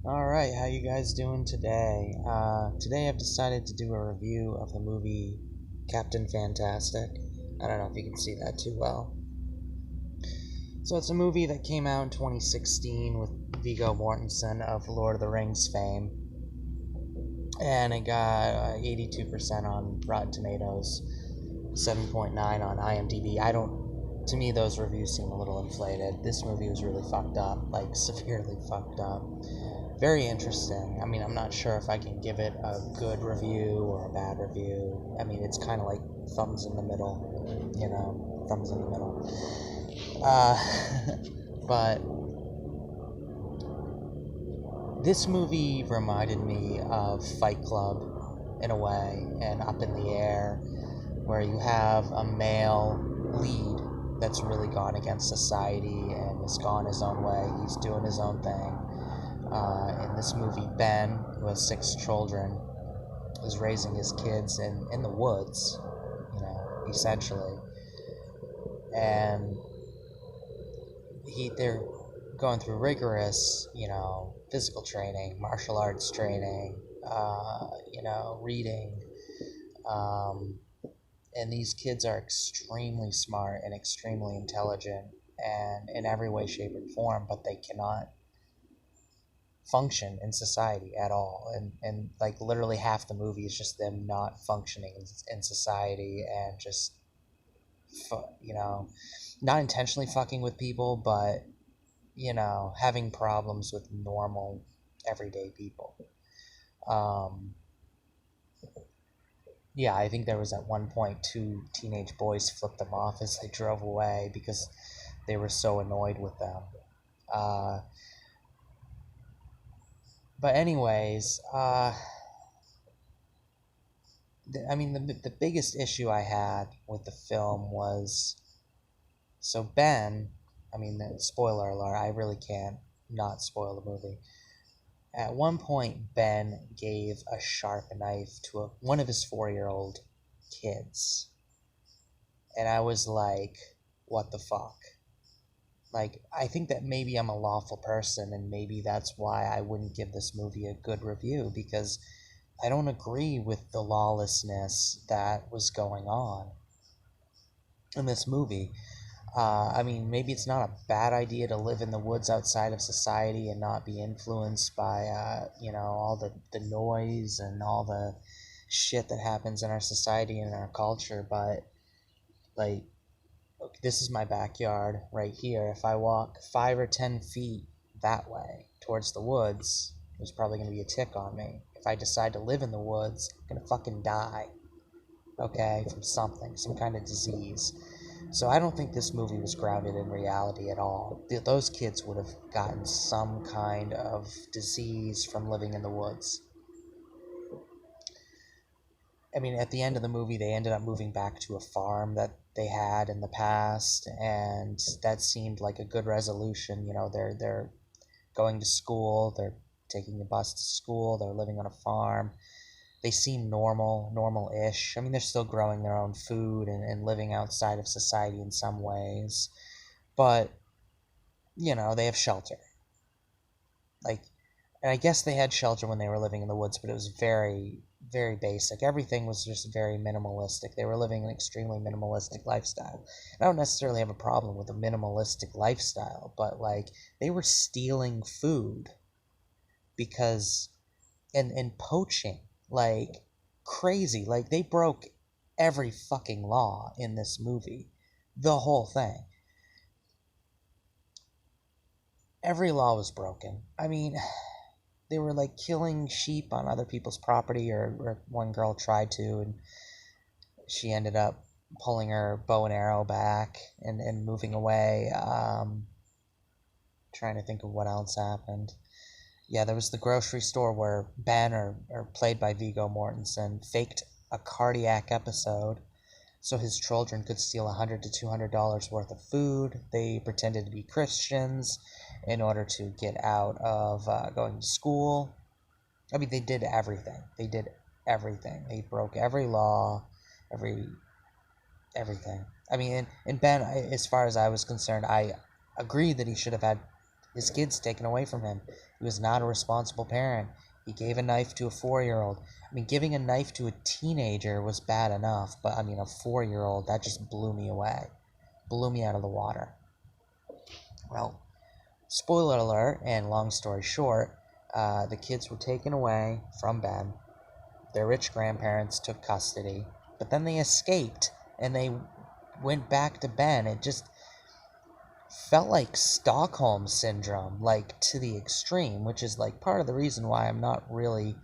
Alright, how you guys doing today? Today I've decided to do a review of the movie Captain Fantastic. I don't know if you can see that too well. So it's a movie that came out in 2016 with Viggo Mortensen of Lord of the Rings fame. And it got 82% on Rotten Tomatoes, 7.9 on IMDb. To me, those reviews seem a little inflated. This movie was really fucked up, like severely fucked up. Very interesting. I mean, I'm not sure if I can give it a good review or a bad review. I mean, it's kind of like thumbs in the middle, thumbs in the middle. Uh, but this movie reminded me of Fight Club in a way, and Up in the Air, where you have a male lead that's really gone against society and has gone his own way. He's doing his own thing. In this movie, Ben, who has 6 children, is raising his kids in the woods, essentially. And they're going through rigorous, physical training, martial arts training, reading. Um, and these kids are extremely smart and extremely intelligent and in every way, shape, and form, but they cannot function in society at all, and like literally half the movie is just them not functioning in society and just not intentionally fucking with people, but having problems with normal everyday people. um yeah, I think there was at one point 2 teenage boys flipped them off as they drove away because they were so annoyed with them. uh but anyways, I mean, the biggest issue I had with the film was, so Ben, I mean, spoiler alert, I really can't not spoil the movie. At one point, Ben gave a sharp knife to one of his 4-year-old kids. And I was like, what the fuck? Like, I think that maybe I'm a lawful person, and maybe that's why I wouldn't give this movie a good review, because I don't agree with the lawlessness that was going on in this movie. I mean, maybe it's not a bad idea to live in the woods outside of society and not be influenced by, all the noise and all the shit that happens in our society and in our culture. But, like, look, this is my backyard right here. If I walk 5 or 10 feet that way towards the woods, there's probably going to be a tick on me. If I decide to live in the woods, I'm going to fucking die, okay, from something, some kind of disease. So I don't think this movie was grounded in reality at all. Those kids would have gotten some kind of disease from living in the woods. I mean, at the end of the movie, they ended up moving back to a farm that they had in the past, and that seemed like a good resolution. They're going to school, they're taking the bus to school, they're living on a farm. They seem normal-ish. I mean, they're still growing their own food and living outside of society in some ways. But, they have shelter. Like, and I guess they had shelter when they were living in the woods, but it was very, very basic. Everything was just very minimalistic. They were living an extremely minimalistic lifestyle. I don't necessarily have a problem with a minimalistic lifestyle, but, like, they were stealing food because, and poaching, like, crazy. Like, they broke every fucking law in this movie. The whole thing. Every law was broken. I mean, they were like killing sheep on other people's property, or one girl tried to, and she ended up pulling her bow and arrow back and moving away. Trying to think of what else happened. Yeah, there was the grocery store where Ben, or played by Viggo Mortensen, faked a cardiac episode so his children could steal $100 to $200 worth of food. They pretended to be Christians in order to get out of going to school. I mean, they did everything. They did everything. They broke every law, every everything. I mean, and Ben, as far as I was concerned, I agreed that he should have had his kids taken away from him. He was not a responsible parent. He gave a knife to a 4-year-old. I mean, giving a knife to a teenager was bad enough, but I mean, a 4-year-old, that just blew me away. Blew me out of the water. Well, spoiler alert, and long story short, the kids were taken away from Ben. Their rich grandparents took custody, but then they escaped and they went back to Ben. It just felt like Stockholm Syndrome, like to the extreme, which is like part of the reason why I'm not really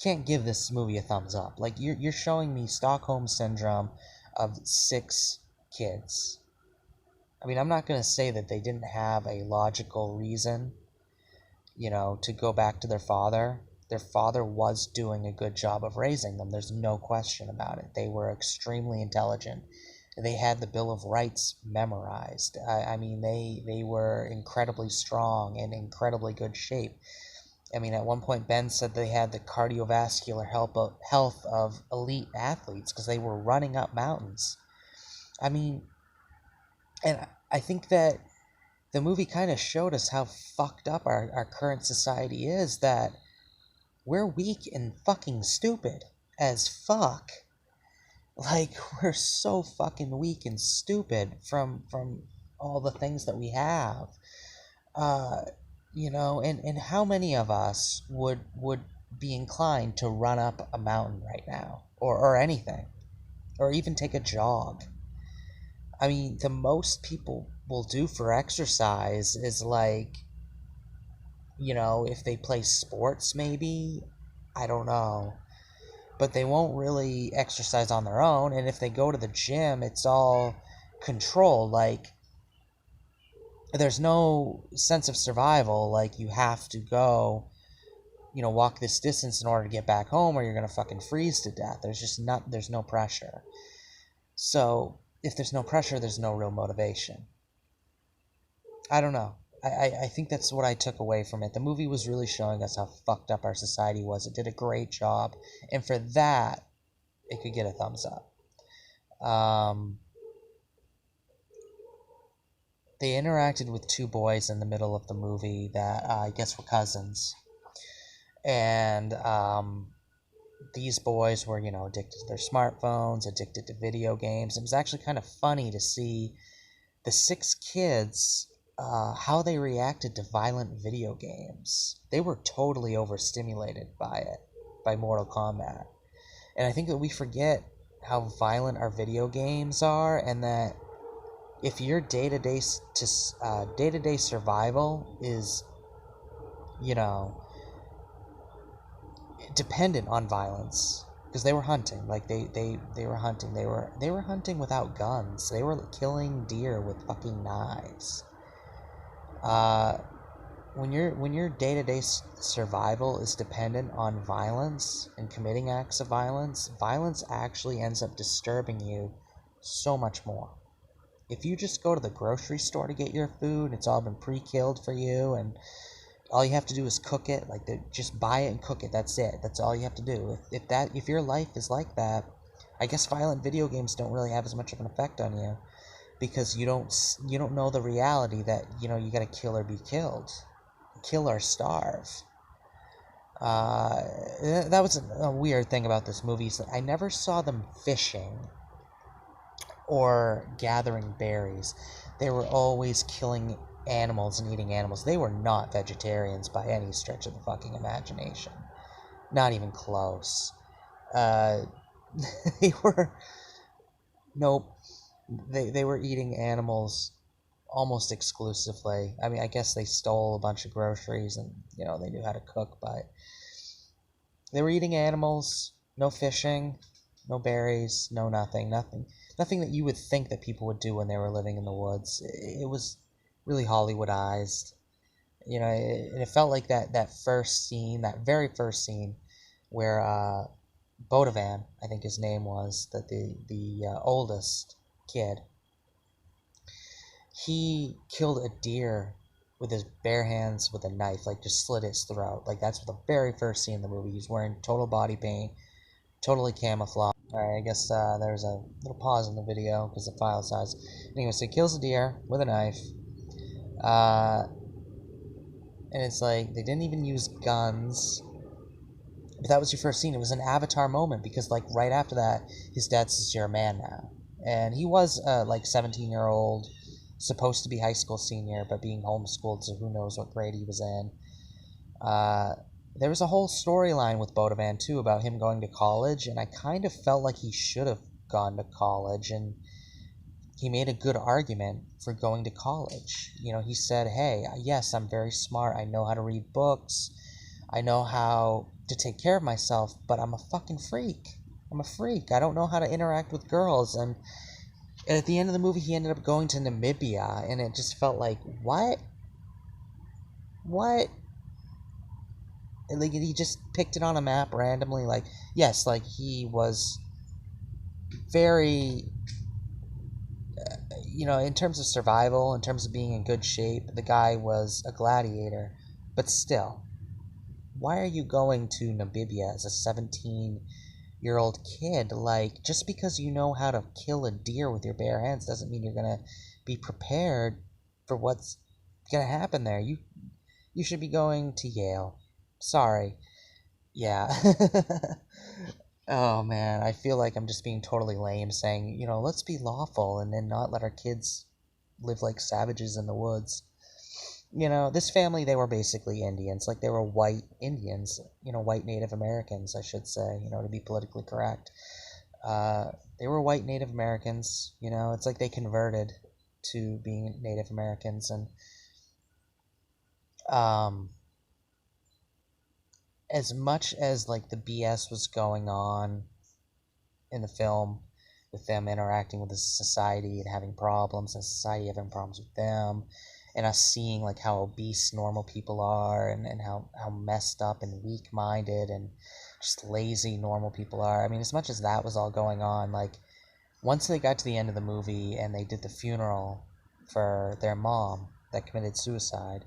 can't give this movie a thumbs up. Like you're showing me Stockholm Syndrome of 6 kids. I mean, I'm not going to say that they didn't have a logical reason, to go back to their father. Their father was doing a good job of raising them. There's no question about it. They were extremely intelligent. They had the Bill of Rights memorized. I mean, they were incredibly strong and incredibly good shape. I mean, at one point, Ben said they had the cardiovascular health of elite athletes because they were running up mountains. I mean, and I think that the movie kind of showed us how fucked up our current society is, that we're weak and fucking stupid as fuck. Like, we're so fucking weak and stupid from all the things that we have. Uh, and how many of us would be inclined to run up a mountain right now, or anything, or even take a jog? I mean, the most people will do for exercise is like, if they play sports, maybe. I don't know. But they won't really exercise on their own. And if they go to the gym, it's all controlled. Like, there's no sense of survival. Like, you have to go, walk this distance in order to get back home, or you're going to fucking freeze to death. There's no pressure. So, if there's no pressure, there's no real motivation. I don't know. I think that's what I took away from it. The movie was really showing us how fucked up our society was. It did a great job. And for that, it could get a thumbs up. They interacted with 2 boys in the middle of the movie that I guess were cousins. And these boys were, addicted to their smartphones, addicted to video games. It was actually kind of funny to see the 6 kids, how they reacted to violent video games. They were totally overstimulated by it, by Mortal Kombat. And I think that we forget how violent our video games are, and that if your day-to-day survival is, dependent on violence, because they were hunting, like they were hunting, they were hunting without guns, they were killing deer with fucking knives. When your day-to-day survival is dependent on violence and committing acts of violence, violence actually ends up disturbing you so much more. If you just go to the grocery store to get your food, it's all been pre-killed for you, and all you have to do is cook it. Like, just buy it and cook it. That's it. That's all you have to do. If your life is like that, I guess violent video games don't really have as much of an effect on you, because you don't know the reality that you got to kill or be killed, kill or starve. That was a weird thing about this movie, is that I never saw them fishing or gathering berries. They were always killing animals and eating animals. They were not vegetarians by any stretch of the fucking imagination. Not even close. They were... Nope. They were eating animals almost exclusively. I mean, I guess they stole a bunch of groceries and, they knew how to cook, but they were eating animals, no fishing, no berries, no nothing that you would think that people would do when they were living in the woods. It was really Hollywoodized, and it felt like that very first scene, where Bodovan, I think his name was, that the oldest kid, he killed a deer with his bare hands with a knife, like just slit its throat. Like, that's the very first scene in the movie. He's wearing total body paint, totally camouflaged. Alright, I guess there's a little pause in the video because of file size. Anyway, so he kills a deer with a knife. And it's like they didn't even use guns. But that was your first scene. It was an Avatar moment because like right after that, his dad says, "You're a man now," and he was like 17-year-old, supposed to be high school senior, but being homeschooled, so who knows what grade he was in. Uh, there was a whole storyline with Bodovan too about him going to college, and I kind of felt like he should have gone to college, and he made a good argument for going to college. You know, he said, "Hey, yes, I'm very smart. I know how to read books. I know how to take care of myself, but I'm a fucking freak. I'm a freak. I don't know how to interact with girls." And at the end of the movie, he ended up going to Namibia, and it just felt like, what? What? Like, he just picked it on a map randomly. Like, yes, like, he was very, in terms of survival, in terms of being in good shape, the guy was a gladiator. But still, why are you going to Namibia as a 17-year-old kid? Like, just because you know how to kill a deer with your bare hands doesn't mean you're gonna be prepared for what's gonna happen there. You should be going to Yale. Sorry. Yeah. Oh man, I feel like I'm just being totally lame saying, let's be lawful and then not let our kids live like savages in the woods. This family, they were basically Indians. Like, they were white Indians, white Native Americans, I should say, to be politically correct. Uh, they were white Native Americans, it's like they converted to being Native Americans. And um, as much as, like, the BS was going on in the film with them interacting with the society and having problems, and society having problems with them, and us seeing like how obese normal people are, and how messed up and weak-minded and just lazy normal people are. I mean, as much as that was all going on, like, once they got to the end of the movie and they did the funeral for their mom that committed suicide,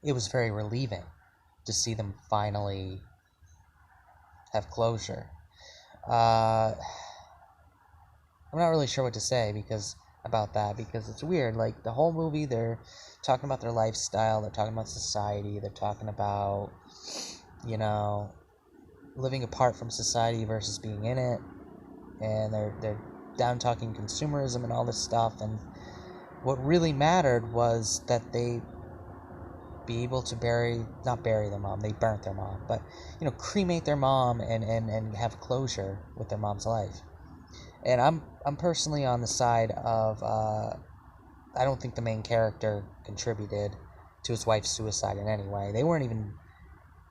it was very relieving to see them finally have closure. uh I'm not really sure what to say about that, because it's weird. Like, the whole movie, they're talking about their lifestyle, they're talking about society, they're talking about, you know, living apart from society versus being in it, and they're down talking consumerism and all this stuff. And what really mattered was that they be able to not bury their mom, they burnt their mom, but cremate their mom, and have closure with their mom's life. And I'm personally on the side of I don't think the main character contributed to his wife's suicide in any way. They weren't even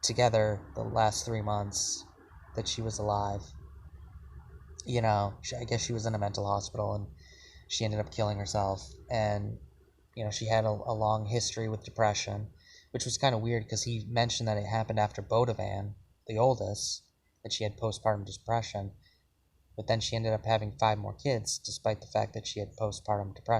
together the last 3 months that she was alive. I guess she was in a mental hospital, and she ended up killing herself. And she had a long history with depression, which was kind of weird because he mentioned that it happened after Bodovan, the oldest, that she had postpartum depression. But then she ended up having 5 more kids, despite the fact that she had postpartum depression.